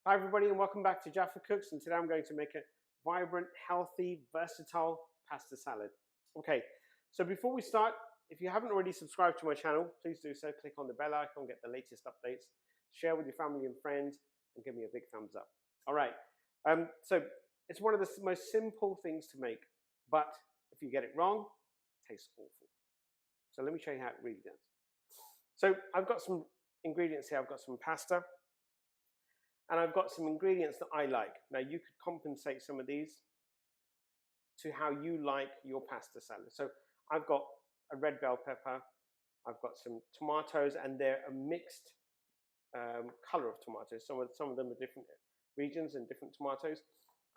Hi everybody and welcome back to Jaffa Cooks, and today I'm going to make a vibrant, healthy, versatile pasta salad. Okay, so before we start, if you haven't already subscribed to my channel, please do so. Click on the bell icon, get the latest updates, share with your family and friends, and give me a big thumbs up. All right, so it's one of the most simple things to make, but if you get it wrong, it tastes awful. So let me show you how it really does. So I've got some ingredients here. I've got some pasta, and I've got some ingredients that I like. Now you could compensate some of these to how you like your pasta salad. So I've got a red bell pepper, I've got some tomatoes, and they're a mixed color of tomatoes. Some of them are different regions and different tomatoes.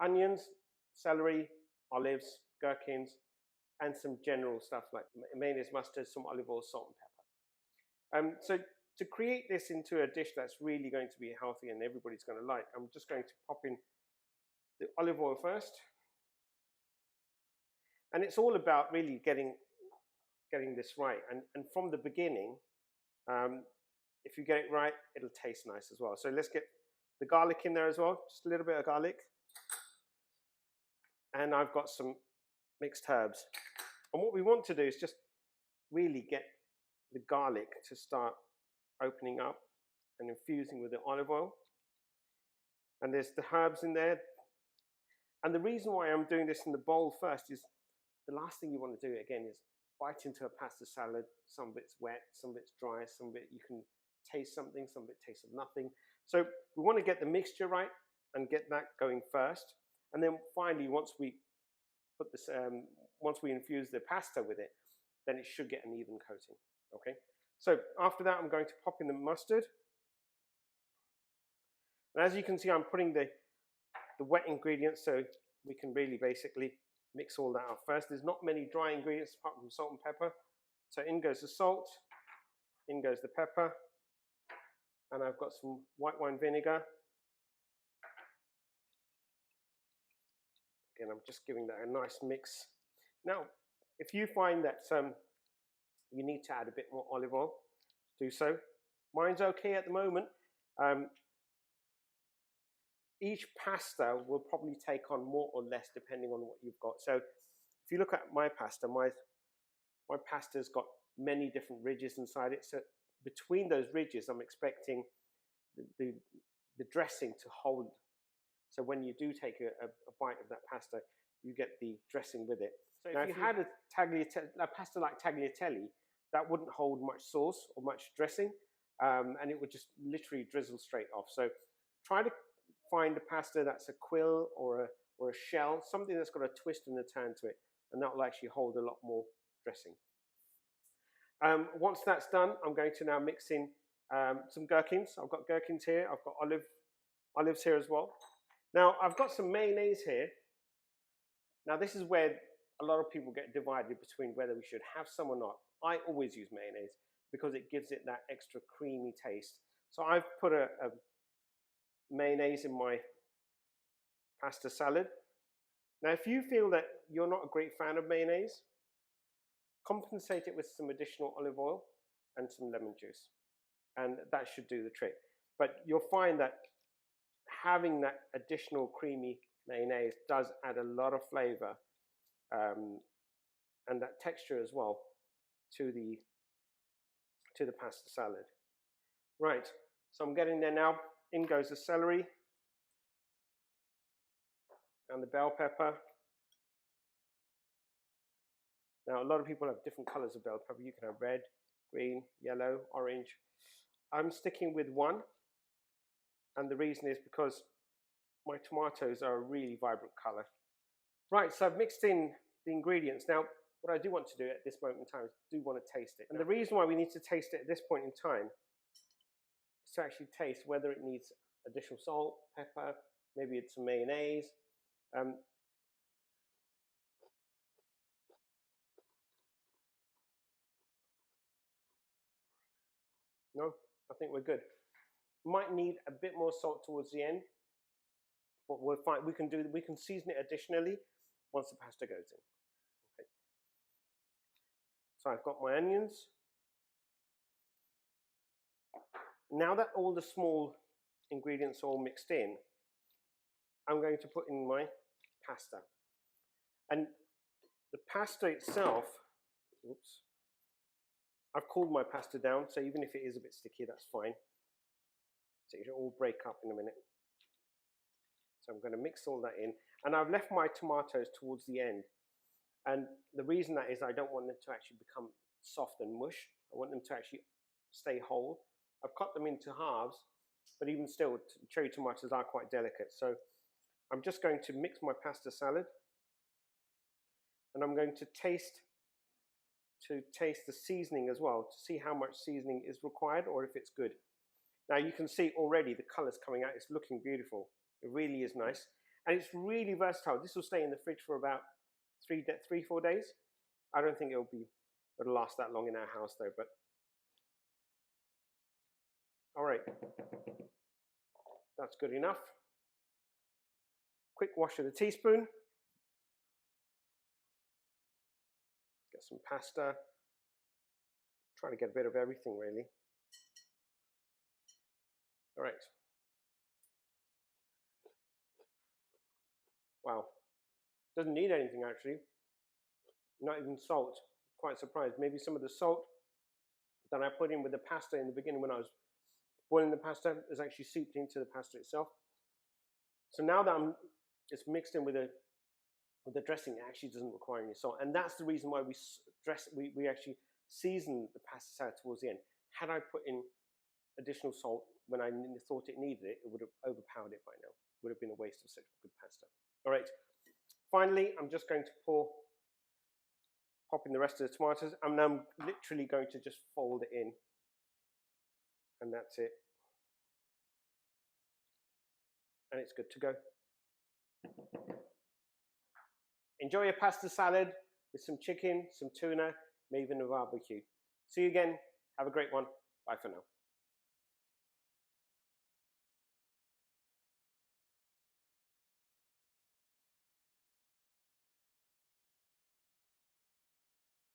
Onions, celery, olives, gherkins, and some general stuff like mayonnaise, mustard, some olive oil, salt, and pepper. So to create this into a dish that's really going to be healthy and everybody's going to like, I'm just going to pop in the olive oil first. And it's all about really getting this right. And from the beginning, if you get it right, it'll taste nice as well. So let's get the garlic in there as well, just a little bit of garlic. And I've got some mixed herbs. And what we want to do is just really get the garlic to start opening up and infusing with the olive oil. And there's the herbs in there. And the reason why I'm doing this in the bowl first is the last thing you want to do again is bite into a pasta salad. Some of it's wet, some of it's dry, some of it you can taste something, some of it tastes of nothing. So we want to get the mixture right and get that going first. And then finally, once we put this, once we infuse the pasta with it, then it should get an even coating. Okay. So after that, I'm going to pop in the mustard. And as you can see, I'm putting the wet ingredients so we can really basically mix all that up first. There's not many dry ingredients apart from salt and pepper. So in goes the salt, in goes the pepper, and I've got some white wine vinegar. Again, I'm just giving that a nice mix. Now, if you find that you need to add a bit more olive oil, do so. Mine's okay at the moment. Each pasta will probably take on more or less depending on what you've got. So if you look at my pasta, my pasta's got many different ridges inside it. So between those ridges, I'm expecting the dressing to hold. So when you do take a bite of that pasta, you get the dressing with it. So now, if you had a pasta like tagliatelle, that wouldn't hold much sauce or much dressing, and it would just literally drizzle straight off. So try to find a pasta that's a quill or a shell, something that's got a twist and a turn to it, and that will actually hold a lot more dressing. Once that's done, I'm going to now mix in some gherkins. I've got gherkins here. I've got olives here as well. Now, I've got some mayonnaise here. Now, this is where a lot of people get divided between whether we should have some or not. I always use mayonnaise because it gives it that extra creamy taste. So I've put a mayonnaise in my pasta salad. Now, if you feel that you're not a great fan of mayonnaise, compensate it with some additional olive oil and some lemon juice, and that should do the trick. But you'll find that having that additional creamy mayonnaise does add a lot of flavor and that texture as well to the pasta salad. Right, so I'm getting there now. In goes the celery and the bell pepper. Now, a lot of people have different colors of bell pepper. You can have red, green, yellow, orange. I'm sticking with one, and the reason is because my tomatoes are a really vibrant color. Right, so I've mixed in the ingredients. Now, what I do want to do at this moment in time is do want to taste it. And the reason why we need to taste it at this point in time is to actually taste whether it needs additional salt, pepper, maybe it's some mayonnaise. No, I think we're good. Might need a bit more salt towards the end, but we're fine. We can season it additionally once the pasta goes in. Okay. So I've got my onions. Now that all the small ingredients all mixed in, I'm going to put in my pasta. And the pasta itself, oops, I've cooled my pasta down, so even if it is a bit sticky, that's fine. So it'll all break up in a minute. So I'm going to mix all that in. And I've left my tomatoes towards the end. And the reason that is I don't want them to actually become soft and mush. I want them to actually stay whole. I've cut them into halves, but even still, cherry tomatoes are quite delicate. So I'm just going to mix my pasta salad. And I'm going to taste the seasoning as well, to see how much seasoning is required or if it's good. Now you can see already the colors coming out. It's looking beautiful. It really is nice. And it's really versatile. This will stay in the fridge for about 3-4 days. I don't think it'll last that long in our house though, but all right. That's good enough. Quick wash of the teaspoon. Get some pasta. Trying to get a bit of everything really. All right. Wow. Doesn't need anything actually. Not even salt. Quite surprised. Maybe some of the salt that I put in with the pasta in the beginning when I was boiling the pasta is actually seeped into the pasta itself. So now that it's mixed in with the dressing, it actually doesn't require any salt. And that's the reason why we actually season the pasta salad towards the end. Had I put in additional salt when I thought it needed it, it would have overpowered it by now. It would have been a waste of such good pasta. All right. Finally, I'm just going to pop in the rest of the tomatoes. I'm now literally going to just fold it in. And that's it. And it's good to go. Enjoy your pasta salad with some chicken, some tuna, maybe even a barbecue. See you again. Have a great one. Bye for now.